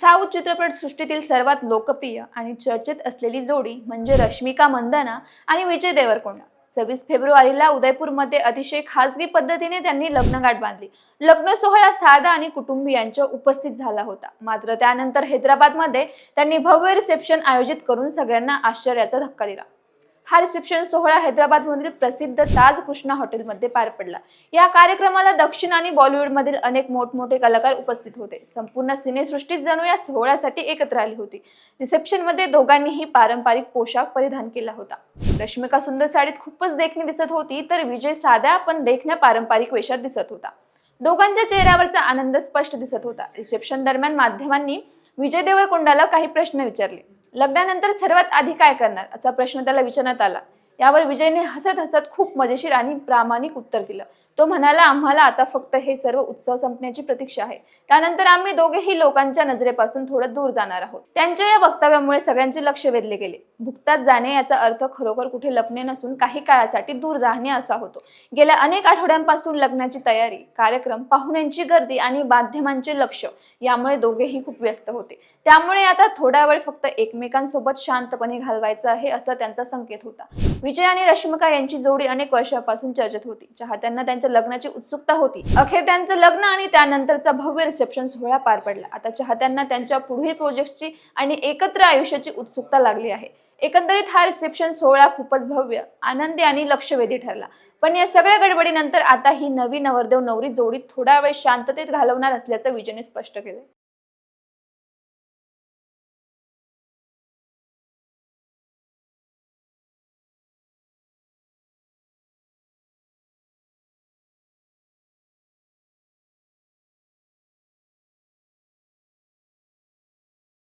South चित्रपटसृष्टीतील सर्वात लोकप्रिय आणि चर्चेत असलेली जोडी म्हणजे रश्मिका मंदाना आणि विजय देवरकोंडा। 26 फेब्रुवारीला उदयपूरमध्ये अतिशय खासगी पद्धतीने त्यांनी लग्नगाठ बांधली। लग्न सोहळा साधा आणि कुटुंबियांच्या उपस्थित झाला होता। मात्र त्यानंतर हैदराबादमध्ये त्यांनी भव्य रिसेप्शन आयोजित करून सगळ्यांना आश्चर्याचा धक्का दिला। हा रिसेप्शन सोहळा हैदराबादमधील प्रसिद्ध ताज कृष्णा हॉटेलमध्ये पार पडला। या कार्यक्रमाला दक्षिण आणि बॉलिवूडमधील अनेक मोठमोठे कलाकार उपस्थित होते। संपूर्ण सिनेसृष्टी जणू या सोहळ्यासाठी एकत्र आली होती। रिसेप्शनमध्ये दोघांनीही पारंपरिक पोशाख परिधान केला होता। रश्मिका सुंदर साडीत खूपच देखणी दिसत होती, तर विजय साध्या पण देखण्या पारंपरिक वेशात दिसत होता। दोघांच्या चेहऱ्यावरचा आनंद स्पष्ट दिसत होता। रिसेप्शन दरम्यान माध्यमांनी विजय देवरकोंडाला काही प्रश्न विचारले। लग्नानंतर सर्वात आधी काय करणार असा प्रश्न त्याला विचारण्यात आला। यावर विजयने हसत हसत खूप मजेशीर आणि प्रामाणिक उत्तर दिलं। तो म्हणाला, आम्हाला आता फक्त हे सर्व उत्सव संपण्याची प्रतीक्षा आहे। त्यानंतर आम्ही दोघेही लोकांच्या नजरेपासून थोडं दूर जाणार आहोत। त्यांच्या या वक्तव्यामुळे सगळ्यांचे लक्ष वेधले गेले। भुक्तात जाणे याचा अर्थ खरोखर कुठे लपणे नसून काही काळासाठी दूर जाणे असा होतो। गेल्या अनेक आठवड्यांपासून लग्नाची तयारी, कार्यक्रम, पाहुण्यांची गर्दी आणि माध्यमांचे लक्ष यामुळे दोघेही खूप व्यस्त होते। त्यामुळे आता थोडा वेळ फक्त एकमेकांसोबत शांतपणे घालवायचा आहे असा त्यांचा संकेत होता। विजय आणि रश्मिका यांची जोडी अनेक वर्षांपासून चर्चेत होती। चाहत्यांना त्यांच्या लग्नाची उत्सुकता होती। अखेर त्यांचं लग्न आणि त्यानंतरचा भव्य रिसेप्शन सोहळा पार पडला। आता चाहत्यांना त्यांच्या पुढील प्रोजेक्टची आणि एकत्र आयुष्याची उत्सुकता लागली आहे। एकंदरीत हा रिसेप्शन सोहळा खूपच भव्य, आनंदी आणि लक्षवेधी ठरला। पण या सगळ्या गडबडीनंतर आता ही नवी नवरदेव नवरी जोडी थोडा वेळ शांततेत घालवणार असल्याचं विजयने स्पष्ट केलं।